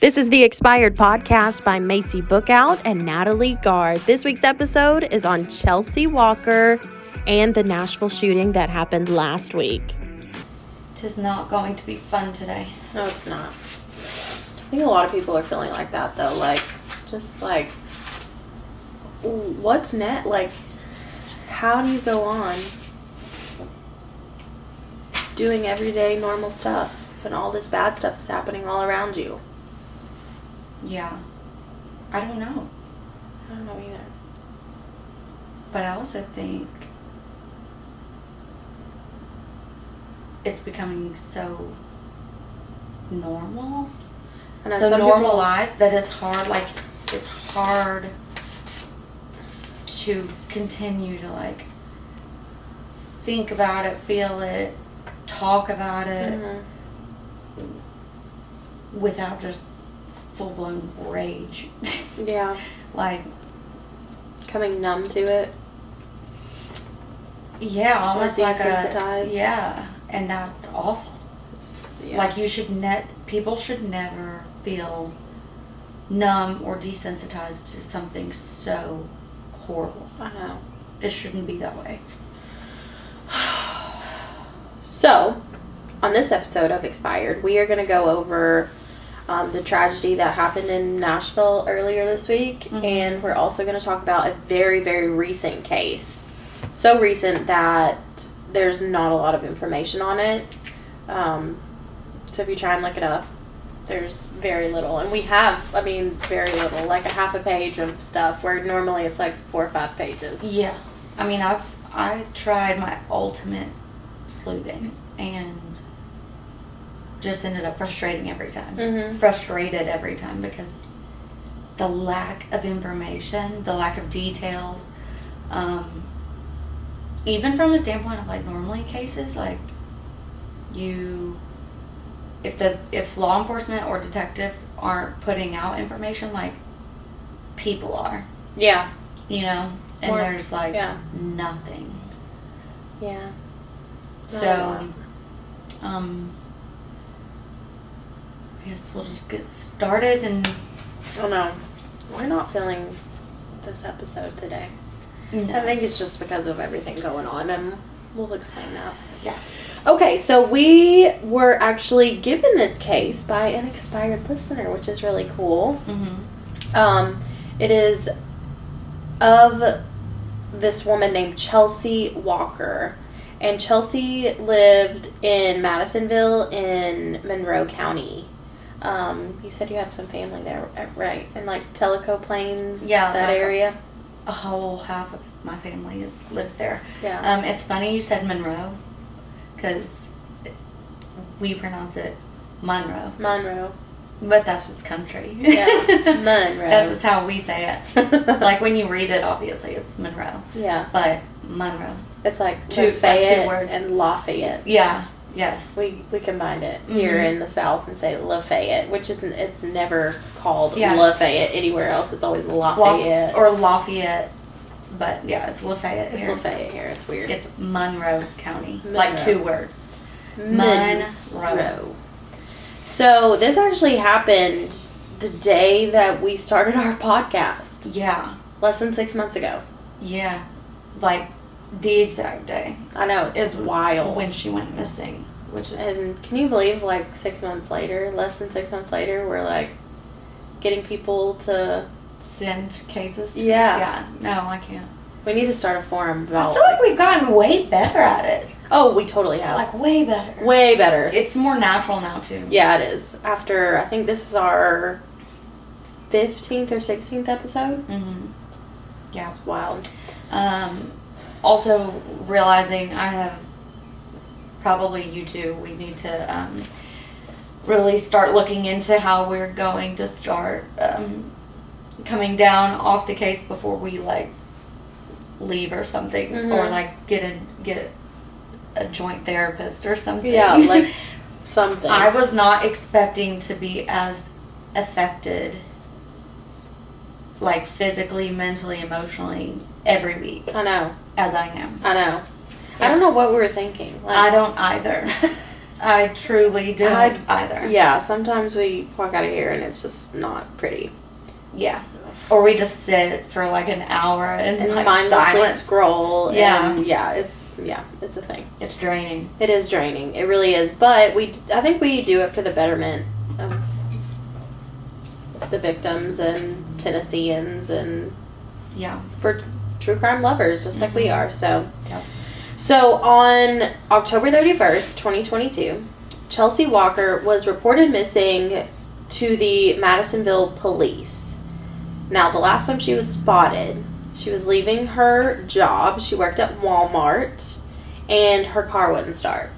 This is the Expired Podcast by Macy Bookout and Natalie Gard. This week's episode is on Chelsie Walker and the Nashville shooting that happened last week. Tis not going to be fun today. No, it's not. I think a lot of people are feeling like that, though. What's next? How do you go on doing everyday normal stuff when all this bad stuff is happening all around you? Yeah. I don't know. I don't know either. But I also think it's becoming so normal, so normalized that it's hard to continue to think about it, feel it, talk about it without just full-blown rage. Yeah. Becoming numb to it. Yeah, almost like desensitized. Yeah, and that's awful. People should never feel numb or desensitized to something so horrible. I know. It shouldn't be that way. So, on this episode of Expired, we are going to go over the tragedy that happened in Nashville earlier this week, and we're also going to talk about a very, very recent case. So recent that there's not a lot of information on it. So if you try and look it up, there's very little. And we have, very little, like a half a page of stuff, where normally it's 4 or 5 pages. Yeah. I tried my ultimate sleuthing and just ended up frustrated every time because the lack of information, the lack of details, even from a standpoint of normally cases, if law enforcement or detectives aren't putting out information, people are. Yeah. And there's nothing. Yeah. So, I guess we'll just get started and... Oh no, we're not feeling this episode today. No. I think it's just because of everything going on, and we'll explain that. Yeah. Okay, so we were actually given this case by an expired listener, which is really cool. It is of this woman named Chelsie Walker. And Chelsie lived in Madisonville in Monroe County. You said you have some family there, right? In Tellico Plains, that area? A whole half of my family lives there. Yeah. It's funny you said Monroe, because we pronounce it Monroe. Monroe. But that's just country. Yeah, Monroe. That's just how we say it. When you read it, obviously, it's Monroe. Yeah. But Monroe. It's two words. And Lafayette. Yeah. Yes. We combined it here in the South and say Lafayette, which it's never called Lafayette anywhere else. It's always Lafayette. Or Lafayette. But yeah, it's Lafayette here. It's Lafayette here. It's weird. It's Monroe County. Monroe. 2 words. Monroe. So this actually happened the day that we started our podcast. Yeah. Less than 6 months ago. Yeah. The exact day. I know. It's wild. When she went missing. And can you believe 6 months later, less than 6 months later, we're getting people to send cases to us? Yeah. Yeah. No, I can't. We need to start a forum about I feel we've gotten way better at it. Oh, we totally have. Way better. Way better. It's more natural now, too. Yeah, it is. After, I think this is our 15th or 16th episode. Yeah. It's wild. Also, realizing I have, probably you too, we need to really start looking into how we're going to start coming down off the case before we, leave or something. Or, get a joint therapist or something. Yeah, something. I was not expecting to be as affected, physically, mentally, emotionally, every week. I know. As I am. I know. I don't know what we were thinking. I don't either. I truly don't either. Yeah, sometimes we walk out of here and it's just not pretty. Yeah. Or we just sit for like an hour and like mindlessly silence. scroll. Yeah. And it's a thing. It's draining. It is draining. It really is. But I think we do it for the betterment of the victims and Tennesseans and for true crime lovers, just like we are. So, So on October 31st, 2022, Chelsie Walker was reported missing to the Madisonville police. Now, the last time she was spotted, she was leaving her job. She worked at Walmart, and her car wouldn't start.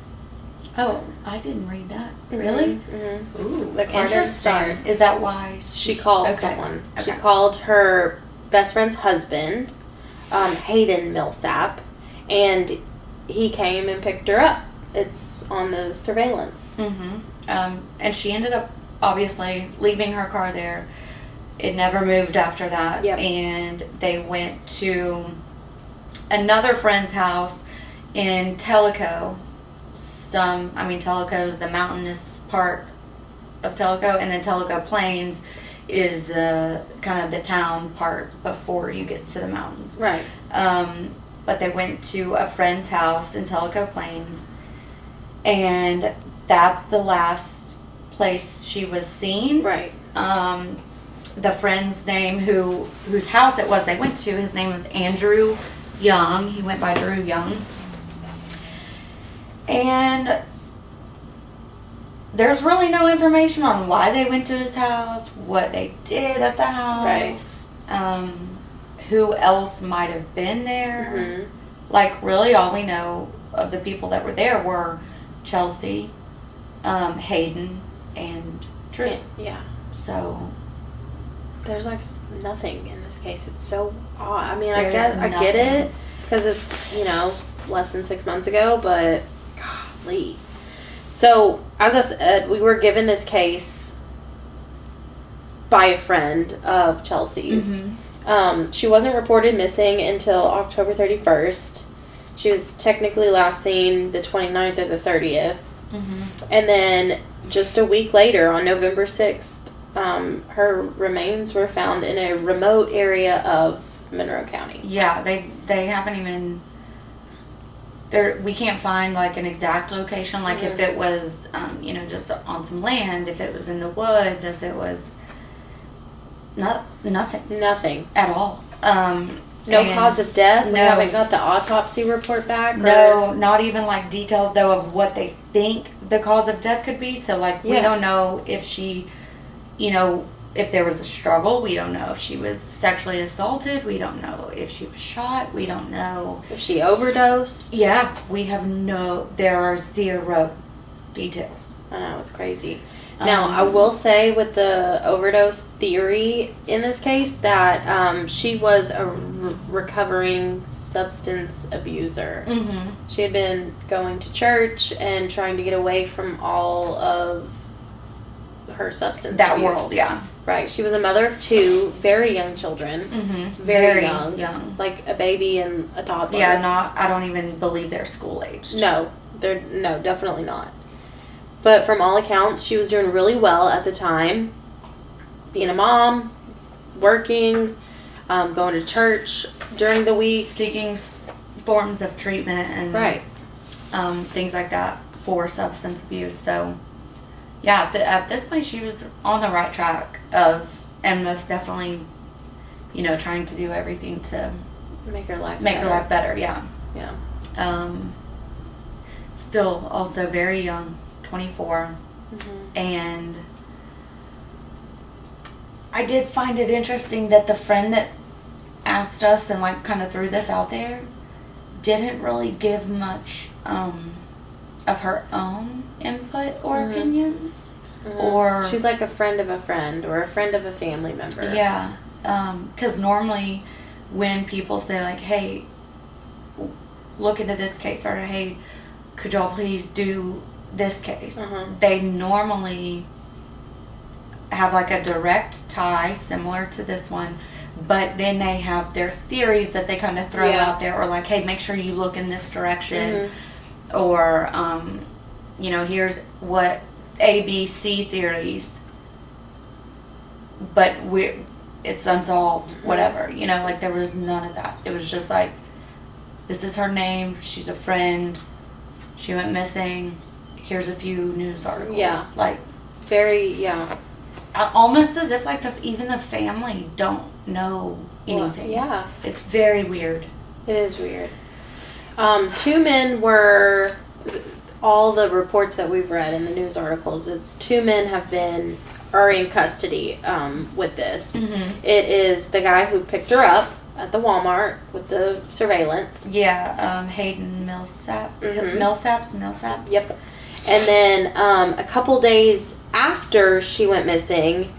Oh, I didn't read that. Really? Mm-hmm. Ooh, the car didn't start. Is that why she called someone? Okay. She called her best friend's husband, Hayden Millsap, and he came and picked her up. It's on the surveillance. Mm-hmm. And she ended up, obviously, leaving her car there. It never moved after that. Yep. And they went to another friend's house in Tellico. Tellico is the mountainous part of Tellico, and then Tellico Plains is the kind of the town part before you get to the mountains. Right. But they went to a friend's house in Tellico Plains, and that's the last place she was seen. Right. The friend's name, whose house it was they went to, his name was Andrew Young. He went by Drew Young. And there's really no information on why they went to his house, what they did at the house, who else might have been there. Mm-hmm. Like, really, all we know of the people that were there were Chelsie, Hayden, and Drew. Yeah. So there's like nothing in this case. It's so odd. I mean, I get it because it's, less than 6 months ago, but golly. So, as I said, we were given this case by a friend of Chelsea's. Mm-hmm. She wasn't reported missing until October 31st. She was technically last seen the 29th or the 30th. Mm-hmm. And then just a week later, on November 6th, her remains were found in a remote area of Monroe County. Yeah, they haven't even... we can't find like an exact location, like if it was, just on some land, if it was in the woods, if it was nothing at all. No cause of death. We haven't got the autopsy report back. No, not even like details though of what they think the cause of death could be. So like we don't know if she, if there was a struggle. We don't know if she was sexually assaulted. We don't know if she was shot. We don't know if she overdosed. Yeah, there are zero details. I know, it's crazy. Now, I will say with the overdose theory in this case that she was a recovering substance abuser. Mm-hmm. She had been going to church and trying to get away from all of her substance abuse. World, yeah. Right. She was a mother of 2 very young children. Mm-hmm. Very young. Like a baby and a toddler. Yeah, I don't even believe they're school aged. No, definitely not. But from all accounts, she was doing really well at the time. Being a mom, working, going to church during the week. Seeking forms of treatment and things like that for substance abuse. So, yeah, at this point, she was on the right track and most definitely, trying to do everything to make her life better. Yeah. Yeah. Still also very young. 24. Mm-hmm. And I did find it interesting that the friend that asked us and like kind of threw this out there didn't really give much of her own input or opinions. Mm-hmm. Or she's like a friend of a friend or a friend of a family member. Yeah. Because normally when people say like, hey, look into this case, or hey, could y'all please do this case, they normally have like a direct tie similar to this one, but then they have their theories that they kind of throw out there, or like, hey, make sure you look in this direction, or here's what A, B, C theories, but it's unsolved, whatever. Like, there was none of that. It was just like, this is her name, she's a friend, she went missing, here's a few news articles. Yeah. Like, very, yeah. Almost as if, like, even the family don't know anything. Well, yeah. It's very weird. It is weird. 2 men were, all the reports that we've read in the news articles, it's 2 men are in custody with this. Mm-hmm. It is the guy who picked her up at the Walmart with the surveillance. Yeah, Hayden Millsap. Mm-hmm. Millsap. Yep. And then a couple days after she went missing,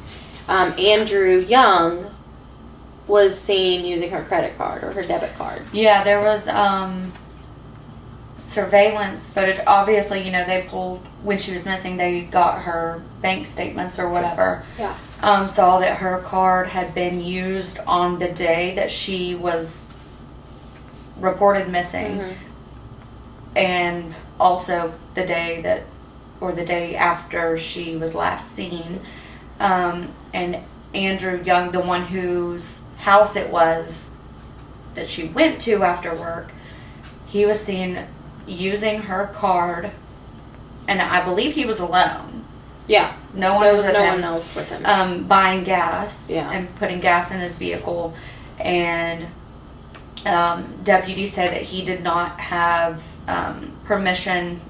Andrew Young was seen using her credit card or her debit card. Yeah, there was surveillance footage. Obviously, they pulled, when she was missing, they got her bank statements or whatever. Yeah. Saw that her card had been used on the day that she was reported missing. Mm-hmm. And also the day after she was last seen. And Andrew Young, the one whose house it was that she went to after work, he was seen using her card, and I believe he was alone. Yeah. No one there was was with no him. one else with him. Buying gas. Yeah. And putting gas in his vehicle. And deputies say that he did not have permission,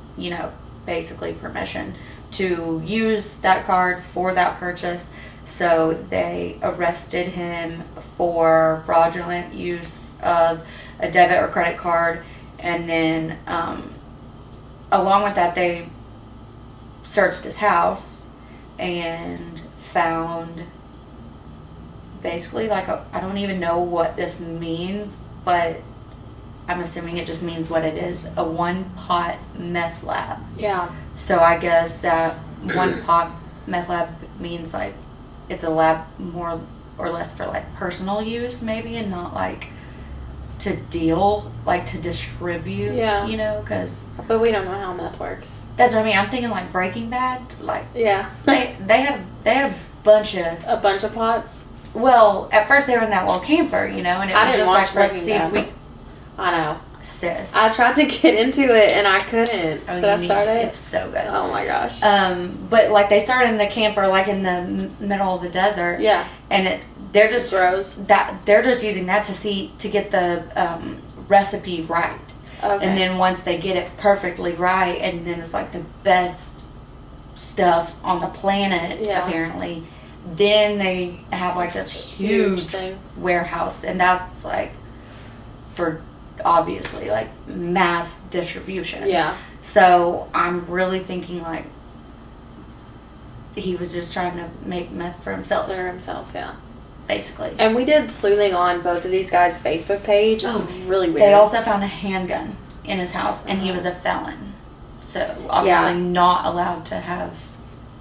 basically permission to use that card for that purchase. So they arrested him for fraudulent use of a debit or credit card. And then along with that, they searched his house and found basically like I don't even know what this means, but I'm assuming it just means what it is, a 1-pot meth lab. Yeah. So I guess that 1-pot meth lab means like it's a lab more or less for like personal use maybe, and not like to deal, like to distribute. Yeah. Because but we don't know how meth works. that's what I mean. I'm thinking like Breaking Bad, like Yeah. they had a bunch of pots. Well, at first they were in that little camper, and it I was didn't just watch like, let's Breaking see if Bad. we I know. sis. I tried to get into it and I couldn't. Oh, Should you I need start to. it? It's so good. Oh my gosh. But like they started in the camper, like in the middle of the desert. Yeah. And they're just they're just using that to get the recipe right. Okay. And then once they get it perfectly right, and then it's like the best stuff on the planet, apparently. Then they have like this huge warehouse, and that's like for obviously like mass distribution. Yeah. So I'm really thinking like he was just trying to make meth for himself. For himself, yeah. Basically. And we did sleuthing on both of these guys' Facebook page. It's really weird. They also found a handgun in his house, and he was a felon. So obviously not allowed to have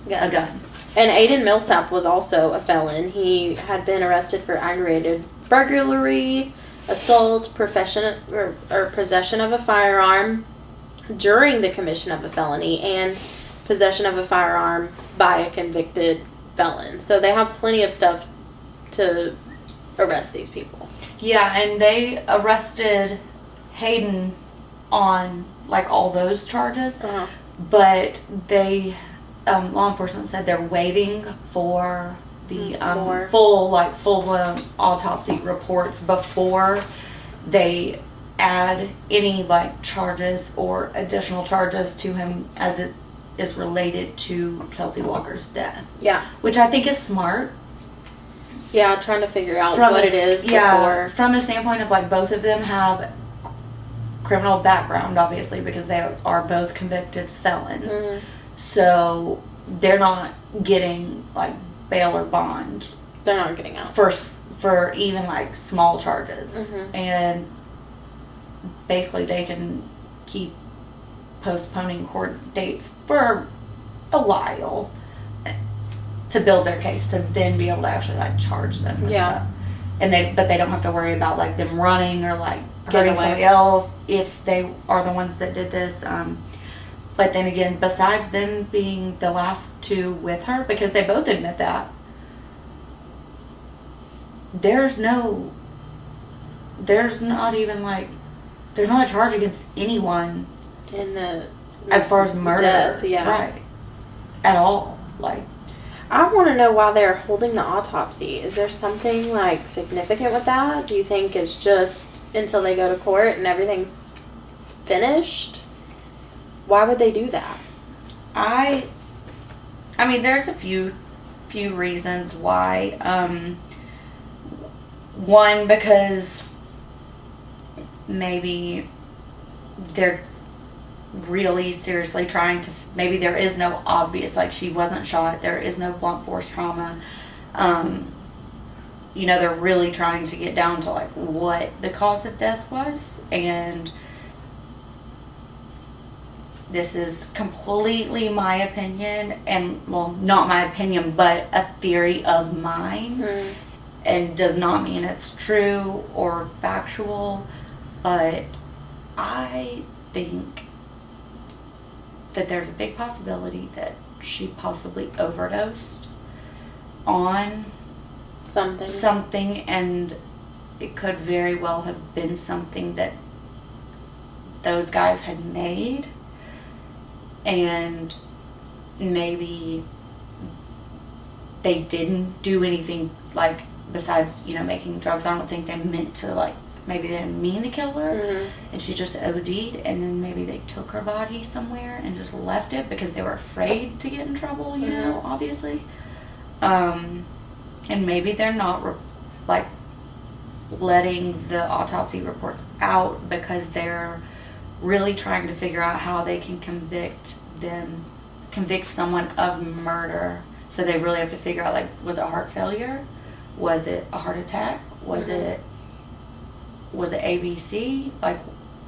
a gun. And Aiden Millsap was also a felon. He had been arrested for aggravated burglary, assault, possession of a firearm during the commission of a felony, and possession of a firearm by a convicted felon. So they have plenty of stuff to arrest these people. Yeah, and they arrested Hayden on like all those charges, but they law enforcement said they're waiting for the full-blown autopsy reports before they add any like charges or additional charges to him as it is related to Chelsie Walker's death. Yeah. Which I think is smart. Yeah, trying to figure out what it is before. From a standpoint of like both of them have criminal background, obviously, because they are both convicted felons. Mm-hmm. So they're not getting like bail or bond. They're not getting out for even like small charges. Mm-hmm. And basically they can keep postponing court dates for a while to build their case to then be able to actually like charge them with stuff. And they don't have to worry about like them running or like hurting somebody else if they are the ones that did this. But then again, besides them being the last two with her, because they both admit that, there's not even like, there's not a charge against anyone in the as far as murder, death, yeah, right? At all, like. I want to know why they're holding the autopsy. Is there something like significant with that? Do you think it's just until they go to court and everything's finished? Why would they do that? I mean, there's a few reasons why. One, because maybe they're really seriously trying to, maybe there is no obvious, like, she wasn't shot, there is no blunt force trauma. You know, they're really trying to get down to, like, what the cause of death was. And this is completely my opinion, and, well, not my opinion, but a theory of mine. And does not mean it's true or factual, but I think that there's a big possibility that she possibly overdosed on something, and it could very well have been something that those guys had made, and maybe they didn't do anything, like, besides, you know, making drugs. I don't think they meant to, like, maybe they didn't mean to kill her, and she just OD'd, and then maybe they took her body somewhere and just left it because they were afraid to get in trouble, you know, obviously. And maybe they're not, like, letting the autopsy reports out because they're really trying to figure out how they can convict someone of murder. So they really have to figure out, like, was it heart failure? Was it a heart attack? Was it ABC? Like,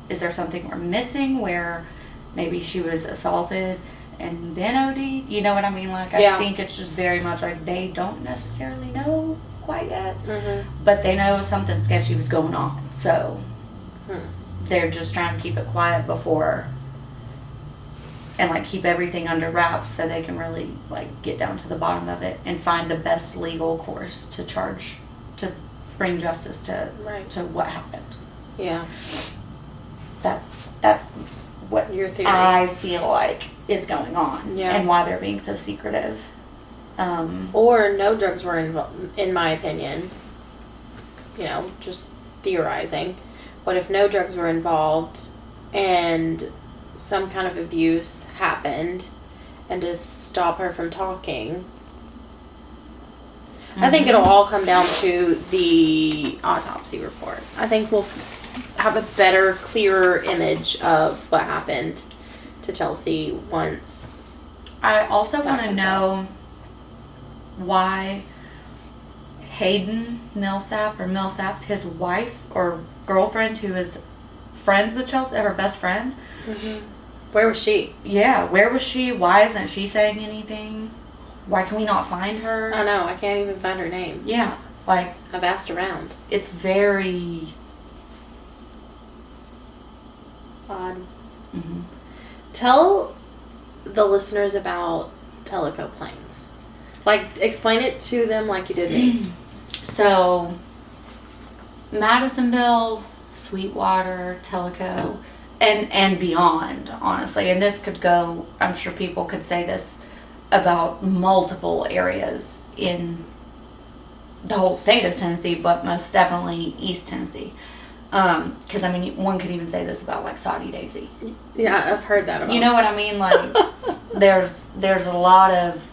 is there something we're missing where maybe she was assaulted and then OD'd? You know what I mean? Like, I think it's just very much like they don't necessarily know quite yet, but they know something sketchy was going on. So they're just trying to keep it quiet before, and, like, keep everything under wraps so they can really, like, get down to the bottom of it and find the best legal course to bring justice to what happened. Yeah. That's what your theory, I feel like, is going on, and why they're being so secretive. Or no drugs were involved, in my opinion. You know, just theorizing. What if no drugs were involved and some kind of abuse happened, and to stop her from talking? I think it'll all come down to the autopsy report. I think we'll have a better, clearer image of what happened to Chelsie once. I also want to know why Hayden Millsap's his wife or girlfriend, who is friends with Chelsie, her best friend. Where was she? Yeah, where was she? Why isn't she saying anything? Why can we not find her? I know, I can't even find her name. Yeah, like, I've asked around. It's very odd. Tell the listeners about Teleco planes. Like, explain it to them like you did me. So, Madisonville, Sweetwater, Teleco, and beyond, honestly. And this could go, I'm sure people could say this about multiple areas in the whole state of Tennessee, but most definitely East Tennessee. Because, I mean, one could even say this about, like, Saudi Daisy. Yeah, I've heard that about. You know what I mean? Like, there's a lot of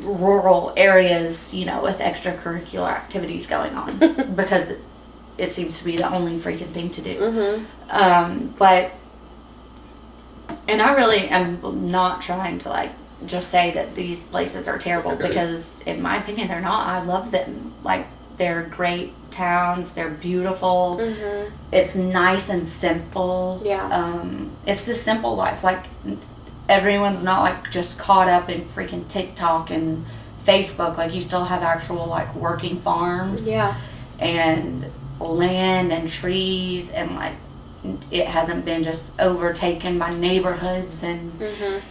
rural areas, you know, with extracurricular activities going on because it seems to be the only freaking thing to do. But, and I really am not trying to, like, just say that these places are terrible because, in my opinion, they're not. I love them. Like, they're great towns. They're beautiful. It's nice and simple. Yeah. It's the simple life. Like, everyone's not, like, just caught up in freaking TikTok and Facebook. Like, you still have actual, like, working farms. Yeah. And land and trees and, like, it hasn't been just overtaken by neighborhoods and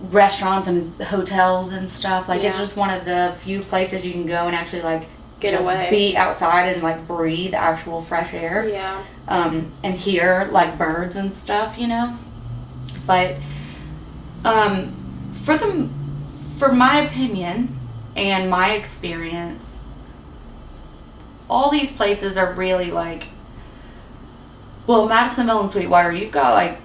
restaurants and hotels and stuff. Like, it's just one of the few places you can go and actually, like, get just away, be outside and, like, breathe actual fresh air. Yeah. And hear, like, birds and stuff, you know? But, for my opinion and my experience, all these places are really, like, well, Madisonville and Sweetwater, you've got, like,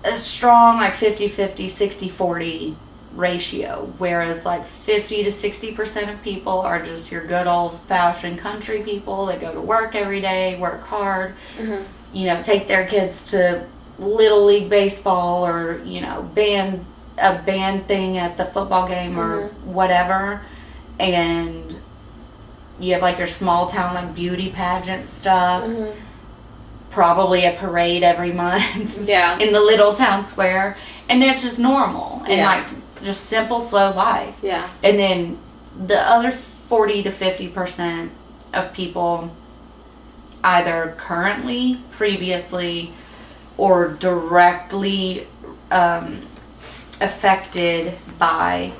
a strong, like, 50-50, 60-40 ratio, whereas, like, 50 to 60% of people are just your good old-fashioned country people that go to work every day, work hard, you know, take their kids to Little League baseball or, you know, a band thing at the football game or whatever, and you have, like, your small town, like, beauty pageant stuff, probably a parade every month in the little town square, and that's just normal and like just simple, slow life. And then the other 40 to 50% of people either currently, previously, or directly affected by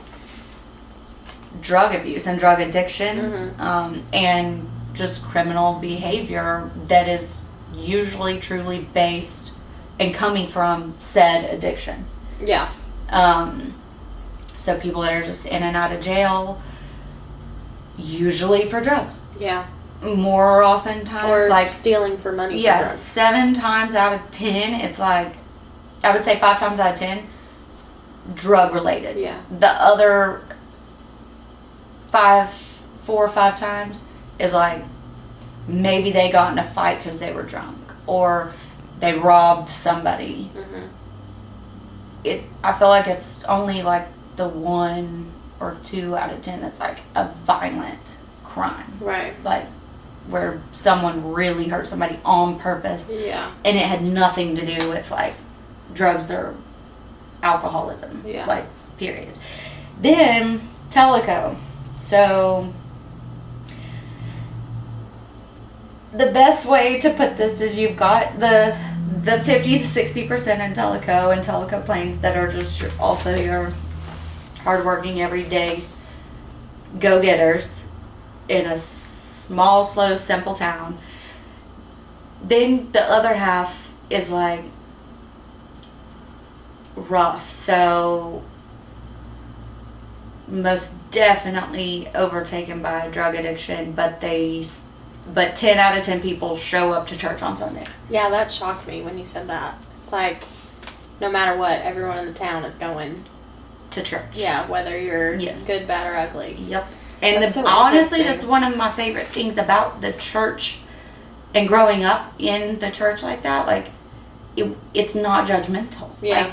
drug abuse and drug addiction, and just criminal behavior that is usually truly based and coming from said addiction. So people that are just in and out of jail, usually for drugs. More oftentimes, or like stealing for money. Yeah, for drugs. 7 times out of 10, it's like, I would say 5 times out of 10, drug related. The other 4 or 5 times is like, maybe they got in a fight because they were drunk, or they robbed somebody. I feel like it's only like the 1 or 2 out of 10 that's like a violent crime, like where someone really hurt somebody on purpose, and it had nothing to do with like drugs or alcoholism, like, period. Then Teleco. So the best way to put this is you've got the 50 to 60% in Teleco and Teleco planes that are just also your hardworking, everyday go-getters in a small, slow, simple town. Then the other half is like rough. So most definitely overtaken by drug addiction, but 10 out of 10 people show up to church on Sunday. Yeah, that shocked me when you said that. It's like, no matter what, everyone in the town is going to church. Yeah, whether you're good, bad, or ugly. Yep. And honestly, that's one of my favorite things about the church and growing up in the church like that. Like, it's not judgmental. Like,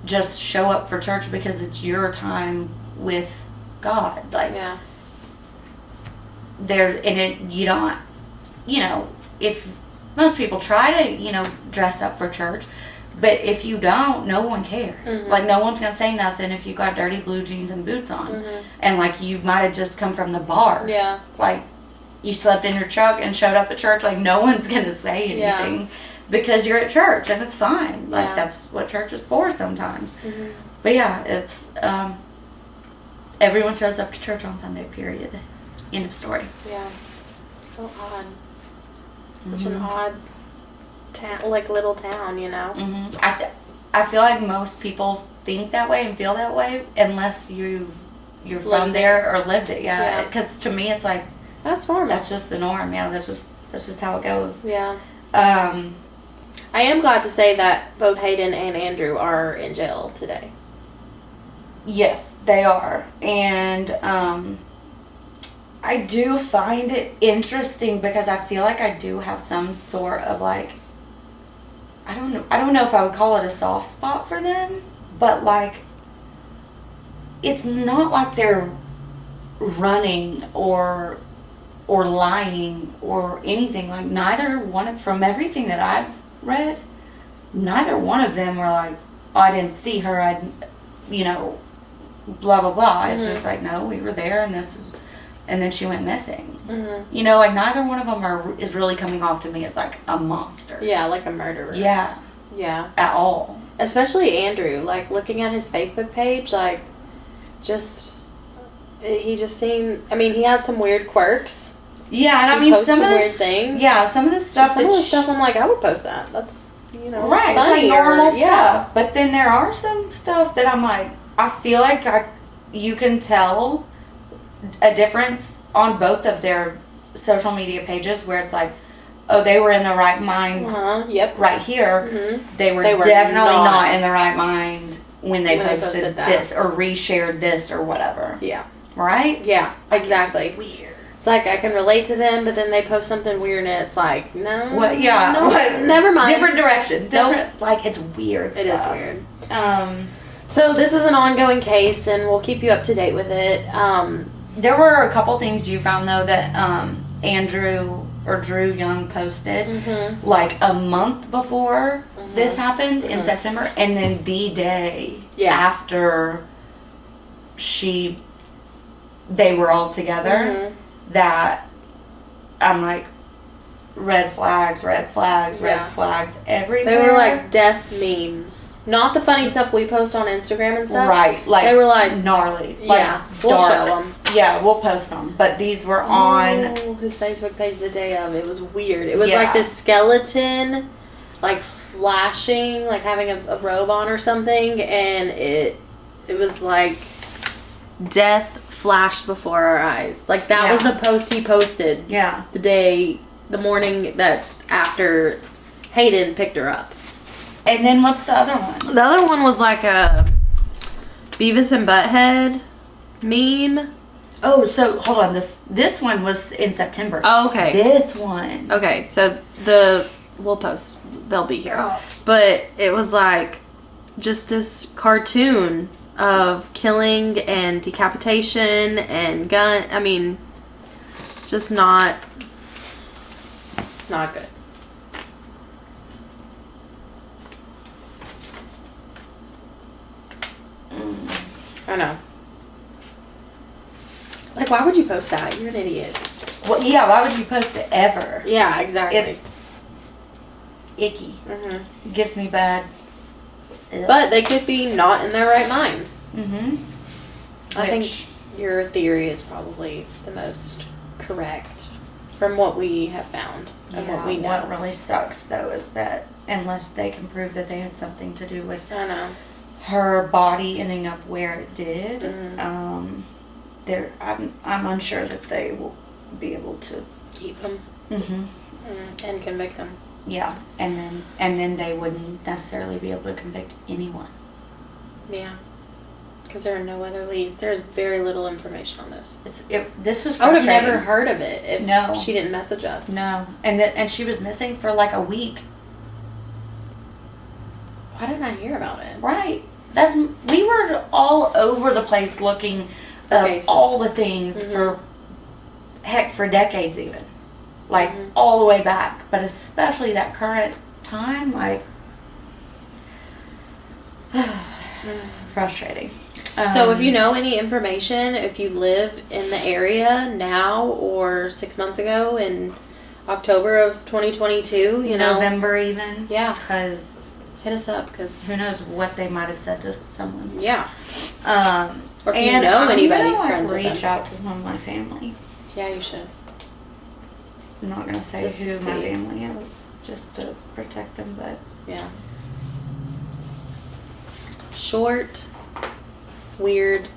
just show up for church because it's your time with God. Like, you don't, you know, if most people try to, you know, dress up for church, but if you don't, no one cares. Like, no one's gonna say nothing if you got dirty blue jeans and boots on, and like you might have just come from the bar. Like, you slept in your truck and showed up at church. Like, no one's gonna say anything because you're at church, and it's fine. Like, that's what church is for sometimes. But yeah, it's everyone shows up to church on Sunday. Period. End of story. So odd. Such an odd town, like little town, you know. I feel like most people think that way and feel that way unless you're from there or lived it. Because to me, it's like, that's normal. That's just the norm. That's just how it goes. I am glad to say that both Hayden and Andrew are in jail today. Yes, they are. And I do find it interesting because I feel like I do have some sort of like, I don't know if I would call it a soft spot for them, but like, it's not like they're running or lying or anything. Like, neither one from everything that I've read, neither one of them were like, oh, I didn't see her, you know, blah blah blah. It's just like, no, we were there, and this and then she went missing. Mm-hmm. You know, like, neither one of them is really coming off to me as, like, a monster. Yeah, like a murderer. Yeah. Yeah. At all. Especially Andrew. Like, looking at his Facebook page, like, he just seemed, I mean, he has some weird quirks. Yeah, and I He mean, posts some of weird this, things. yeah, some of the stuff Some of the stuff I'm like, I would post that. That's, you know, right, funny, it's like normal or, yeah. stuff. But then there are some stuff that I'm like, I feel like you can tell a difference on both of their social media pages where it's like, oh, they were in the right mind Yep. right here. Mm-hmm. They were definitely not in the right mind when they posted this or reshared this or whatever. Yeah. Right? Yeah, exactly. It's weird. It's like I can relate to them, but then they post something weird and it's like, no. What? Yeah. No, What? never mind. Different direction. Different. Like, it's weird stuff. It is weird. So So this is an ongoing case, and we'll keep you up to date with it. there were a couple things you found, though, that Andrew or Drew Young posted, like, a month before this happened in September, and then the day after they were all together, that I'm like, red flags everywhere. They were like death memes. Not the funny stuff we post on Instagram and stuff. Right. Like, they were like gnarly. Yeah. Like, we'll dark. show them. Yeah, we'll post them. But these were on his Facebook page the day of. It was weird. It was like this skeleton, like flashing, like having a robe on or something, and it was like death flashed before our eyes. Like that was the post he posted. Yeah. The morning that after Hayden picked her up. And then what's the other one? The other one was like a Beavis and Butthead meme. Oh, so hold on. This one was in September. Oh, okay. This one. Okay, so we'll post. They'll be here. Oh. But it was like just this cartoon of killing and decapitation and gun. I mean, just not good. I know. Like, why would you post that? You're an idiot. Well, yeah, why would you post it ever? Yeah, exactly. It's icky. It gives me bad. But they could be not in their right minds. I think your theory is probably the most correct from what we have found and what we know. What really sucks, though, is that unless they can prove that they had something to do with her body ending up where it did, I'm unsure that they will be able to keep them and convict them. Yeah, and then they wouldn't necessarily be able to convict anyone. Yeah, because there are no other leads. There's very little information on this. This was frustrating. I would have never heard of it if she didn't message us. No, and she was missing for like a week. Why didn't I hear about it? Right. We were all over the place looking up all the things for decades even. Like, all the way back. But especially that current time, like, frustrating. So if you know any information, if you live in the area now or 6 months ago in October of 2022, November even. Yeah. Because hit us up, because who knows what they might have said to someone. Yeah. Or if and you know anybody, I'm friends with them. reach out to some of my family. Yeah, you should. I'm not going to say Just who my family is, just to protect them, but... Yeah. Short, weird,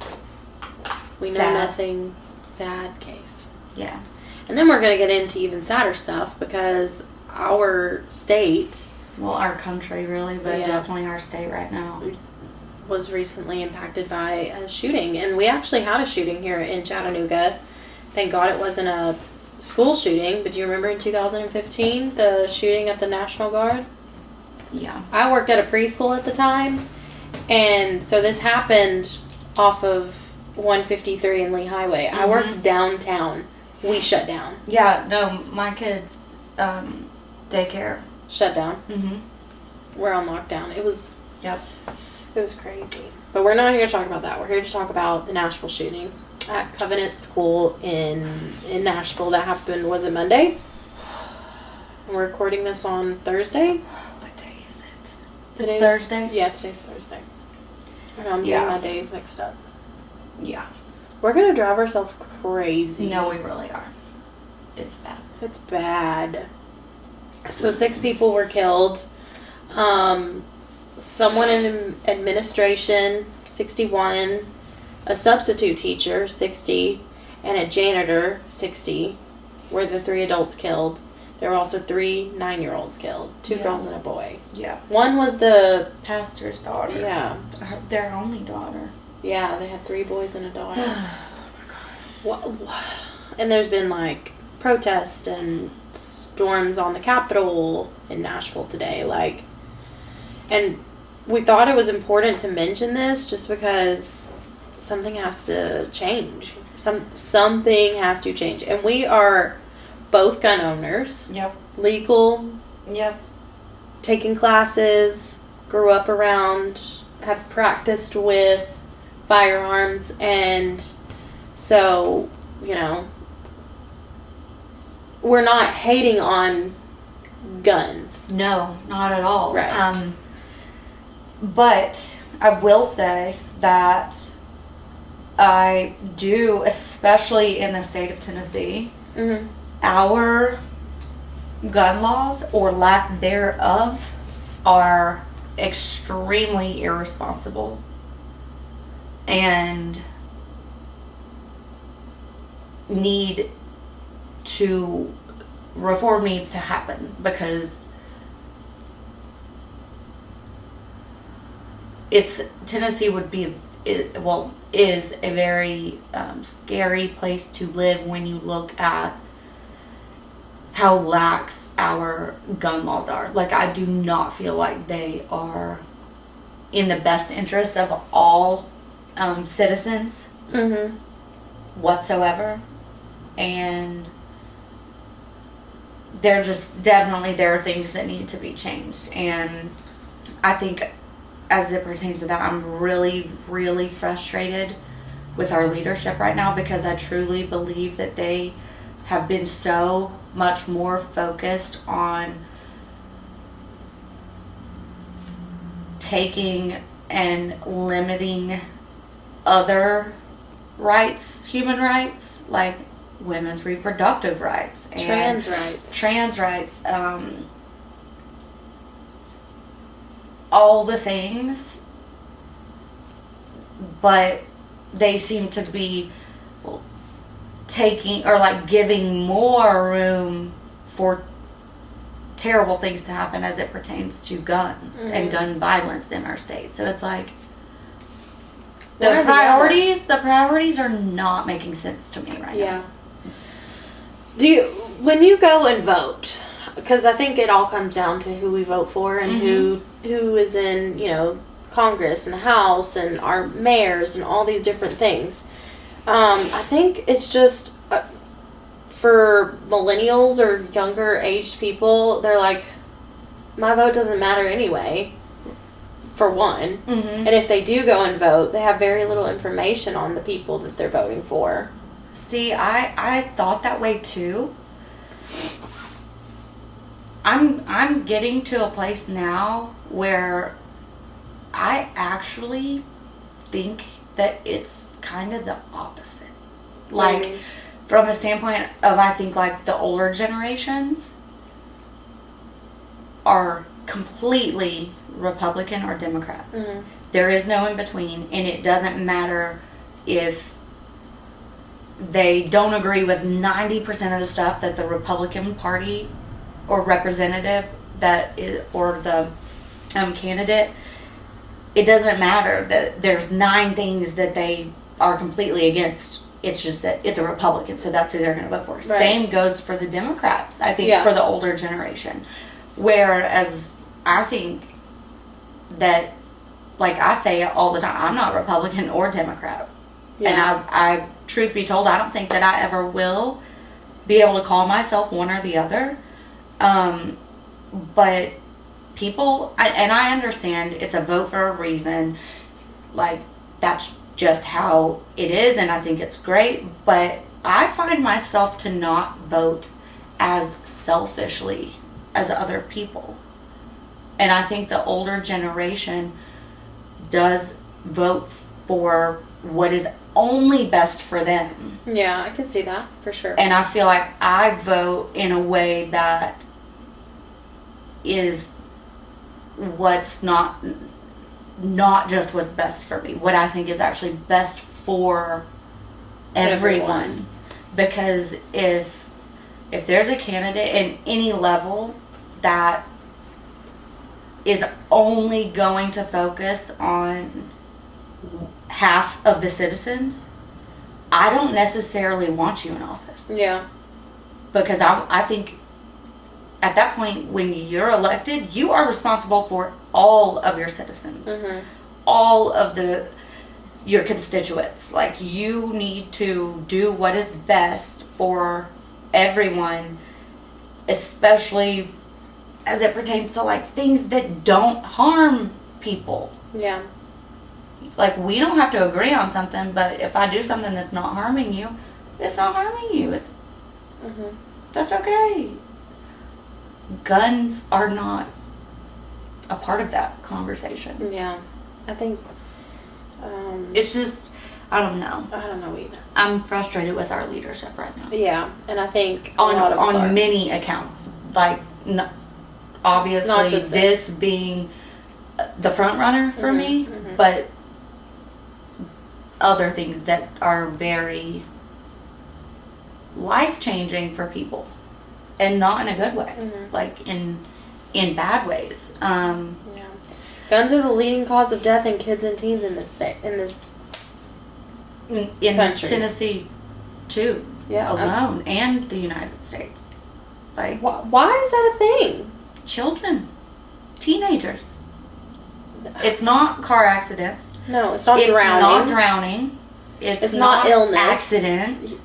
we know nothing, sad case. Yeah. And then we're going to get into even sadder stuff, because our state... Well, our country, really, but definitely our state right now. Was recently impacted by a shooting. And we actually had a shooting here in Chattanooga. Thank God it wasn't a school shooting, but do you remember in 2015 the shooting at the National Guard? Yeah. I worked at a preschool at the time, and so this happened off of 153 and Lee Highway. I worked downtown. We shut down. Yeah, no, my kids' daycare shut down. We're on lockdown. It was crazy. But we're not here to talk about that. We're here to talk about the Nashville shooting. at Covenant School in Nashville. That happened, was it Monday? We're recording this on Thursday. What day is it? It's Thursday? Yeah, today's Thursday. I know, I'm getting my days mixed up. Yeah. We're going to drive ourselves crazy. No, we really are. It's bad. It's bad. So 6 people were killed. Someone in administration, 61. A substitute teacher, 60. And a janitor, 60. Were the 3 adults killed. There were also 3 9-year-olds killed. 2 girls and a boy. Yeah. One was the pastor's daughter. Yeah. Their only daughter. Yeah, they had 3 boys and a daughter. What? And there's been like protests and storms on the Capitol in Nashville today. Like, and we thought it was important to mention this just because something has to change. Something has to change, and we are both gun owners. Yep. Legal. Yep. Taking classes, grew up around, have practiced with firearms, and so, you know, we're not hating on guns. No, not at all. Right. But I will say that I do, especially in the state of Tennessee, our gun laws, or lack thereof, are extremely irresponsible. And reform needs to happen, because Tennessee would be, is a very scary place to live when you look at how lax our gun laws are. Like, I do not feel like they are in the best interest of all citizens whatsoever. And there are things that need to be changed. And I think as it pertains to that, I'm really, really frustrated with our leadership right now, because I truly believe that they have been so much more focused on taking and limiting other rights, human rights, like women's reproductive rights, and trans rights, all the things, but they seem to be taking, or like giving more room for terrible things to happen as it pertains to guns and gun violence in our state. So it's like the priorities are not making sense to me right now. Yeah. When you go and vote, because I think it all comes down to who we vote for and who is in, Congress and the House and our mayors and all these different things. I think it's just for millennials or younger aged people, they're like, my vote doesn't matter anyway, for one. And if they do go and vote, they have very little information on the people that they're voting for. See, I thought that way too. I'm getting to a place now where I actually think that it's kind of the opposite. Like, from a standpoint of, I think, like, the older generations are completely Republican or Democrat. There is no in between, and it doesn't matter if they don't agree with 90% of the stuff that the Republican Party or representative or the candidate. It doesn't matter that there's 9 things that they are completely against. It's just that it's a Republican, so that's who they're going to vote for. Right. Same goes for the Democrats, I think, for the older generation. Whereas I think that, like I say all the time, I'm not Republican or Democrat. Yeah. And I, truth be told, I don't think that I ever will be able to call myself one or the other. But people, and I understand it's a vote for a reason. Like, that's just how it is, and I think it's great, but I find myself to not vote as selfishly as other people. And I think the older generation does vote for what is only best for them. Yeah, I can see that for sure. And I feel like I vote in a way that is what's not just what's best for me, what I think is actually best for everyone. Because if there's a candidate in any level that is only going to focus on half of the citizens, I don't necessarily want you in office. Yeah. Because I think at that point, when you're elected, you are responsible for all of your citizens. Mm-hmm. All of your constituents. Like, you need to do what is best for everyone, especially as it pertains to, like, things that don't harm people. Yeah. Like, we don't have to agree on something, but if I do something that's not harming you, it's not harming you. It's Mm-hmm. That's okay. Guns are not a part of that conversation. Yeah. I think It's just, I don't know. I don't know either. I'm frustrated with our leadership right now. Yeah, and I think a lot of us are. On many accounts. Like, obviously, Not just this being the front runner for me, mm-hmm. but other things that are very life-changing for people, and not in a good way, Mm-hmm. like in bad ways. Yeah. Guns are the leading cause of death in kids and teens in this state, in country. Tennessee too, Yeah, alone, and the United States. Like, why is that a thing? children, teenagers. It's not car accidents. No, it's not It's drowning. not drowning. It's not illness. Accident.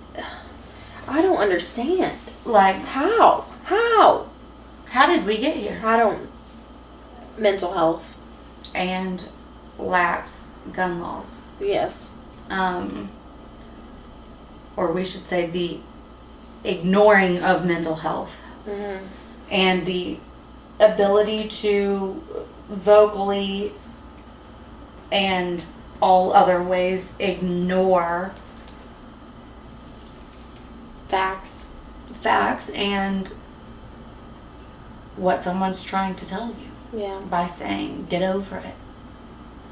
I don't understand. Like, How? how did we get here? I don't. Mental health. And lax gun laws. Yes. Or we should say the ignoring of mental health. Mm-hmm. And the ability to vocally and all other ways ignore facts and what someone's trying to tell you. Yeah. By saying, get over it.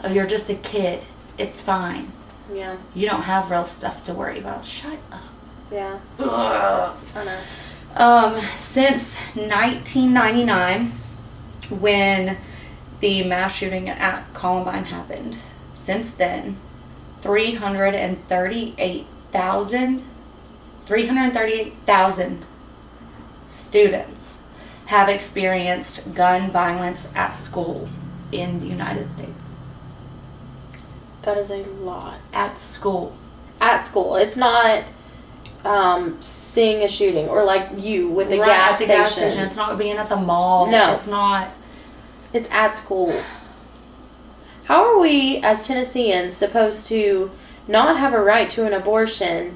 Oh, you're just a kid. It's fine. Yeah. You don't have real stuff to worry about. Shut up. Yeah. Ugh. I know. Since 1999, when the mass shooting at Columbine happened, since then, 338,000 students have experienced gun violence at school in the United States. That is a lot. At school. At school. It's not seeing a shooting or like you with the gas station. Gas station. It's not being at the mall. No. It's not. It's at school. How are we as Tennesseans supposed to not have a right to an abortion,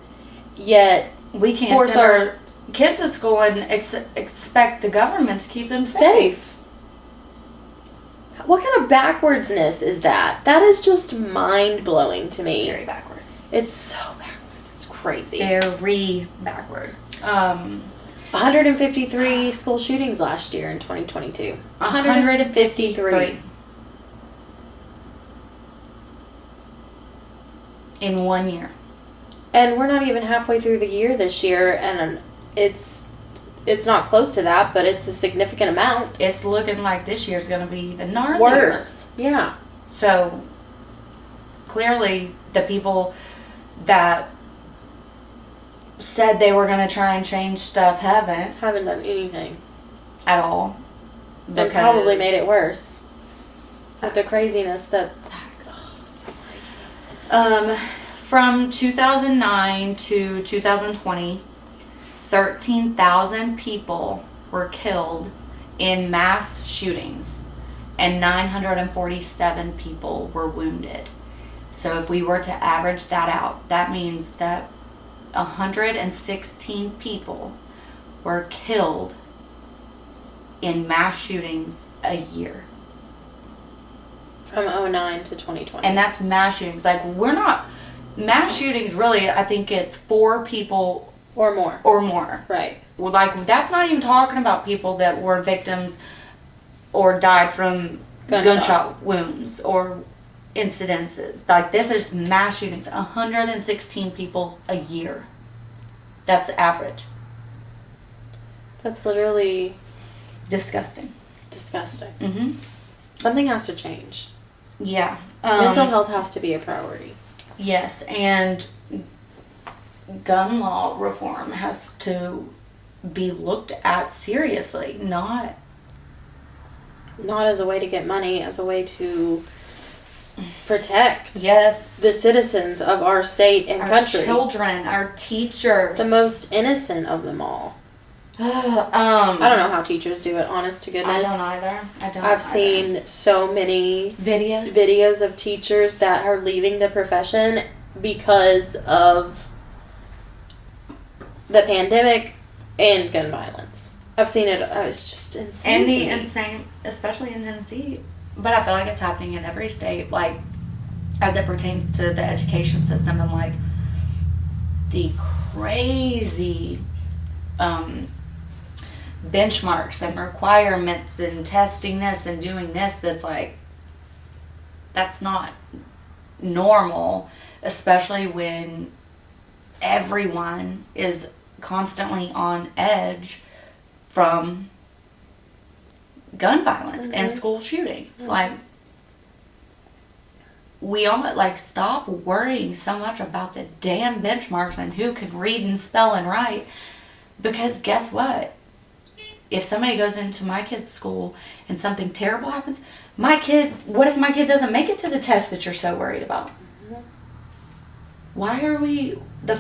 yet We can't force send our our kids to school and expect the government to keep them safe? What kind of backwardsness is that? That is just mind-blowing to me. It's very backwards. It's so backwards. It's crazy. Very backwards. 153 school shootings last year in 2022. 153. In 1 year. And we're not even halfway through the year this year, and it's not close to that, but it's a significant amount. It's looking like this year's going to be even gnarlier. Worse. Yeah. So, clearly, the people that said they were going to try and change stuff haven't Haven't done anything. at all. They probably made it worse. With the Facts. craziness that... From 2009 to 2020, 13,000 people were killed in mass shootings, and 947 people were wounded. So if we were to average that out, that means that 116 people were killed in mass shootings a year. From 2009 to 2020. And that's mass shootings. Like, we're not... Mass shootings, really, I think it's 4 people... Or more. Or more. Right. Well, like, that's not even talking about people that were victims or died from gunshot wounds or incidences. Like, this is mass shootings. 116 people a year. That's the average. That's literally... Disgusting. Mm-hmm. Something has to change. Yeah. Mental health has to be a priority. Yes, and gun law reform has to be looked at seriously, not as a way to get money, as a way to protect the citizens of our state and country. Our children, our teachers. The most innocent of them all. I don't know how teachers do it, honest to goodness. I don't either. I've seen so many videos of teachers that are leaving the profession because of the pandemic and gun violence. I've seen it. It's just insane. And insane, especially in Tennessee. But I feel like it's happening in every state, like, as it pertains to the education system and, like, the crazy benchmarks and requirements and testing this and doing this. That's like, that's not normal, especially when everyone is constantly on edge from gun violence and school shootings. Like, we all, like, stop worrying so much about the damn benchmarks and who can read and spell and write, because guess what? If somebody goes into my kid's school and something terrible happens, what if my kid doesn't make it to the test that you're so worried about? Why are we... The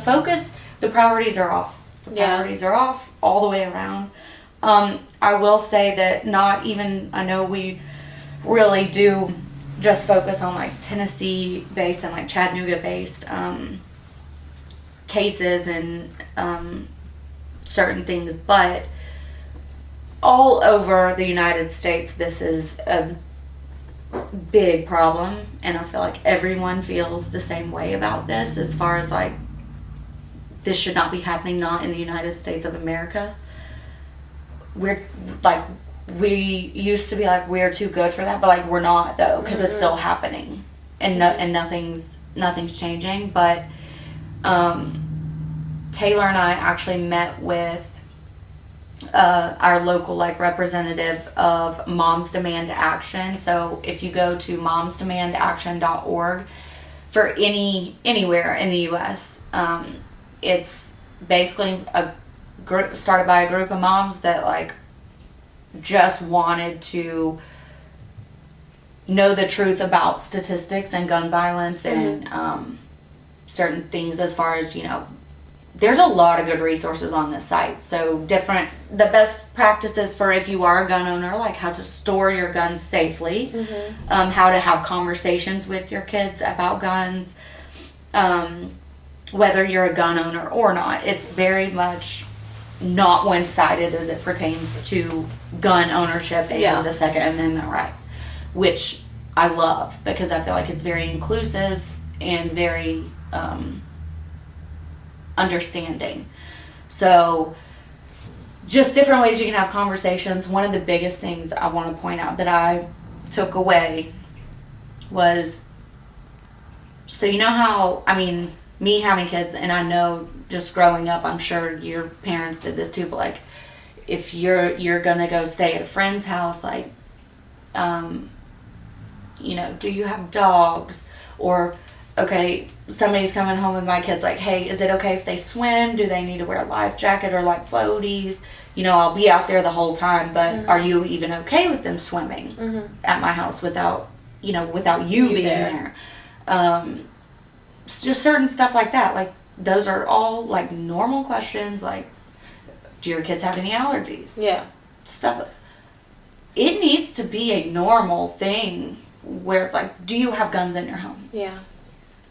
priorities are off. Priorities are off all the way around. I will say that I know we really do just focus on, like, Tennessee-based and, like, Chattanooga-based cases and certain things, but all over the United States, this is a big problem, and I feel like everyone feels the same way about this, as far as, like, this should not be happening, not in the United States of America. We used to be like, we're too good for that, but, like, we're not, though, because it's still happening, and nothing's changing. But Taylor and I actually met with our local, like, representative of Moms Demand Action. So if you go to momsdemandaction.org for anywhere in the U.S., it's basically a group started by a group of moms that, like, just wanted to know the truth about statistics and gun violence and certain things, as far as, you know, there's a lot of good resources on this site. So the best practices for if you are a gun owner, like how to store your guns safely, how to have conversations with your kids about guns, whether you're a gun owner or not. It's very much not one-sided as it pertains to gun ownership and the Second Amendment right, which I love, because I feel like it's very inclusive and very understanding. So just different ways you can have conversations. One of the biggest things I want to point out that I took away was, so you know how, I mean, me having kids, and I know just growing up, I'm sure your parents did this too, but, like, if you're gonna go stay at a friend's house, like, you know, do you have dogs? Or, okay, somebody's coming home with my kids, like, hey, is it okay if they swim? Do they need to wear a life jacket or, like, floaties? You know, I'll be out there the whole time, but are you even okay with them swimming at my house without you being there? Just certain stuff like that. Like, those are all, like, normal questions. Like, do your kids have any allergies? Yeah. Stuff. It needs to be a normal thing where it's like, do you have guns in your home? Yeah.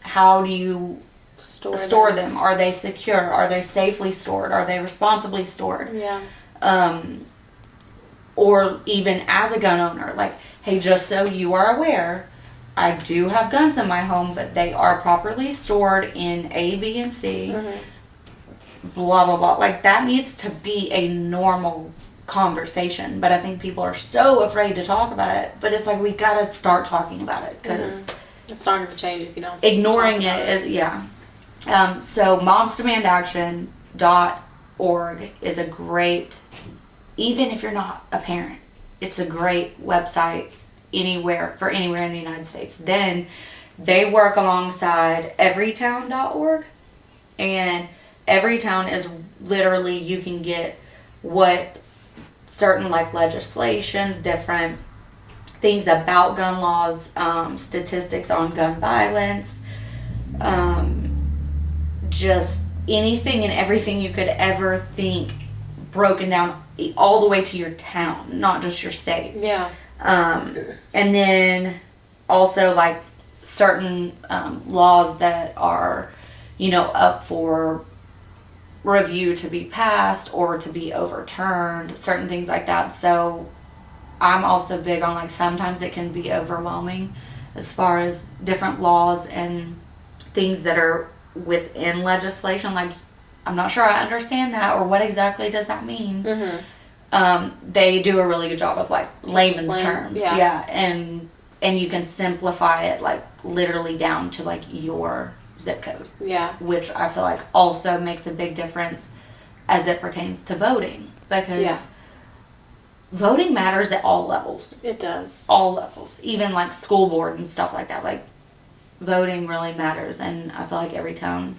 how do you store them? them? Are they secure? Are they safely stored? Are they responsibly stored? Yeah. Or even as a gun owner, like, hey, just so you are aware, I do have guns in my home, but they are properly stored in A, B, and C. Blah, blah, blah. Like, that needs to be a normal conversation. But I think people are so afraid to talk about it. But it's like, we got to start talking about it. Because it's not going to change if you don't. Ignoring it is, yeah. So, momsdemandaction.org is a great, even if you're not a parent, it's a great website anywhere in the United States. Then they work alongside everytown.org, and Everytown is literally, you can get what certain like legislations, different things about gun laws, statistics on gun violence, just anything and everything you could ever think broken down all the way to your town, not just your state. Yeah. And then also like certain laws that are, up for review to be passed or to be overturned, certain things like that. So I'm also big on, like, sometimes it can be overwhelming as far as different laws and things that are within legislation. Like, I'm not sure I understand that, or what exactly does that mean. They do a really good job of, like, layman's terms. Yeah. And you can simplify it, like, literally down to, like, your zip code. Yeah. Which I feel like also makes a big difference as it pertains to voting. Because voting matters at all levels. It does. All levels. Even, like, school board and stuff like that. Like, voting really matters. And I feel like every town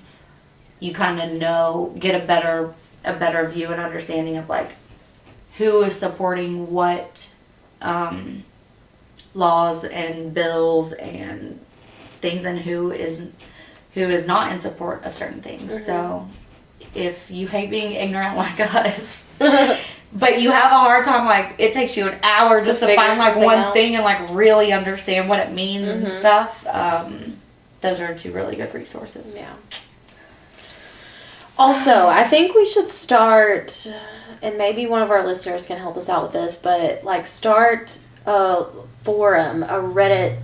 you kind of get a better view and understanding of, like, who is supporting what laws and bills and things, and who is not in support of certain things. So if you hate being ignorant like us, but you have a hard time, like, it takes you an hour just to find, like, one thing and, like, really understand what it means and stuff, those are two really good resources. Yeah. Also, I think we should start, and maybe one of our listeners can help us out with this, but, like, start a forum, a Reddit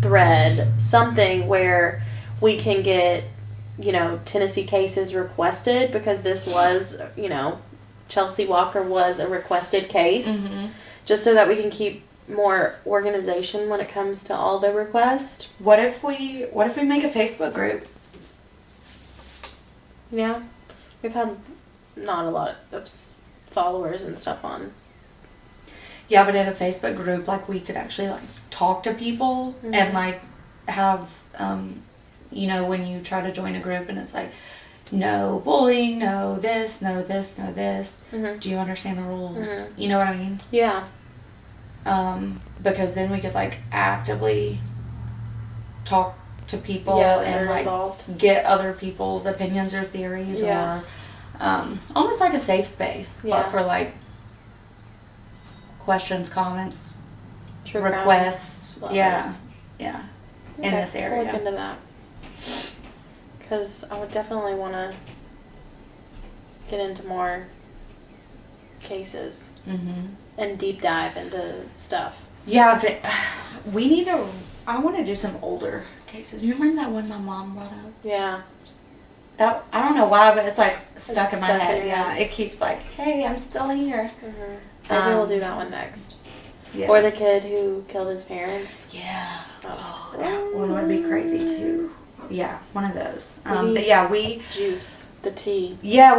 thread, something where we can get, Tennessee cases requested, because this was, Chelsie Walker was a requested case, just so that we can keep more organization when it comes to all the requests. What if we make a Facebook group? Yeah. We've had not a lot of followers and stuff on. Yeah, but in a Facebook group, like, we could actually, like, talk to people and, like, have, when you try to join a group and it's like, no bullying, no this, no this, no this. Do you understand the rules? You know what I mean? Yeah. Because then we could, like, actively talk to people and, like, involved. Get other people's opinions or theories, or almost like a safe space, but for, like, questions, comments, requests, in this area. I'll look into that, because I would definitely want to get into more cases and deep dive into stuff. Yeah, I want to do some older cases. You remember that one my mom brought up? Yeah. That, I don't know why, but it's, like, stuck in my head. Yeah, it keeps, like, hey, I'm still here. Maybe we'll do that one next. Yeah. Or the kid who killed his parents. Yeah. That one would be crazy, too. Yeah, one of those. But, yeah, Juice. The tea. Yeah,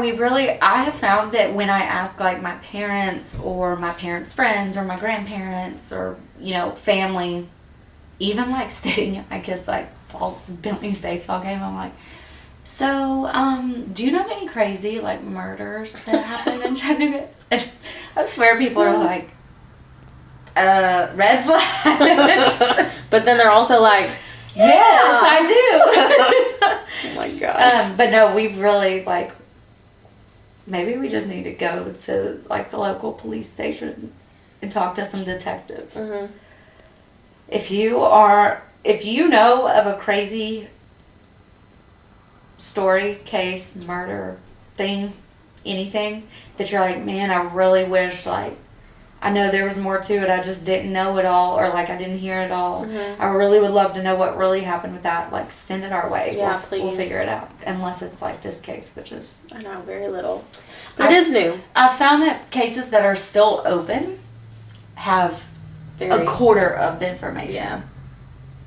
I have found that when I ask, like, my parents or my parents' friends or my grandparents or, family, even, like, sitting at my kids', like, Bentley's baseball game, I'm like, so, do you know of any crazy, like, murders that happened in Chattanooga? And I swear people are like, red flags. But then they're also like, yes, I do. Oh my gosh. But no, we've really, like, maybe we just need to go to, like, the local police station and talk to some detectives. If you are if you know of a crazy story, case, murder, thing, anything, that you're like, man, I really wish, like, I know there was more to it, I just didn't know it all, or, like, I didn't hear it all. Mm-hmm. I really would love to know what really happened with that. Like, send it our way. Yeah, We'll please. figure it out. Unless it's like this case, which is... I know, very little. But it is new. I've found that cases that are still open have a quarter of the information. Yeah.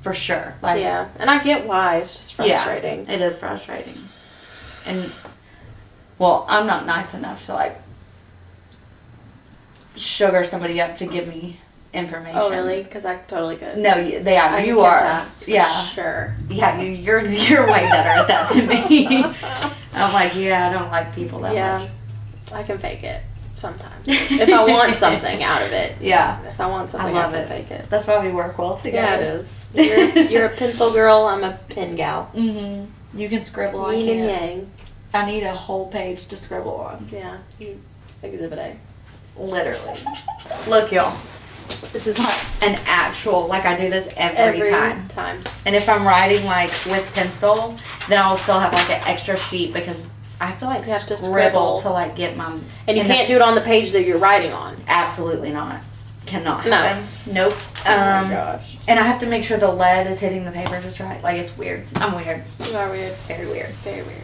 For sure. Like, yeah, and I get why. It's just frustrating. Yeah, it is frustrating. And, well, I'm not nice enough to, like, sugar somebody up to give me information. Oh, really? Because I totally could. No, you are. Yeah. Sure. Yeah, you're way better at that than me. I'm like, I don't like people that much. I can fake it sometimes. If I want something out of it. Yeah. If I want something, I can fake it. That's why we work well together. Yeah, it is. You're a pencil girl, I'm a pen gal. Mm-hmm. You can scribble, Yin I can't. and yang. I need a whole page to scribble on. Yeah. Exhibit A. Literally. Look, y'all. This is like an actual, like I do this every time. And if I'm writing like with pencil, then I'll still have like an extra sheet because I have to like scribble to like get my... And you can't do it on the page that you're writing on. Absolutely not. Cannot No. happen. Nope. Oh my gosh. And I have to make sure the lead is hitting the paper just right. Like, it's weird. I'm weird. You are weird. Very weird. Very weird.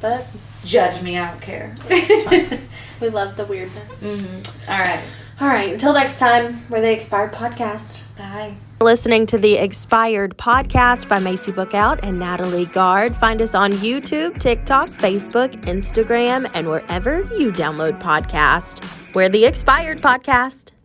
But... Judge me, I don't care. It's fine. We love the weirdness. Mm-hmm. All right. All right. Until next time, we're the Expired Podcast. Bye. Listening to the Expired Podcast by Macy Bookout and Natalie Gard. Find us on YouTube, TikTok, Facebook, Instagram, and wherever you download podcasts. We're the Expired Podcast.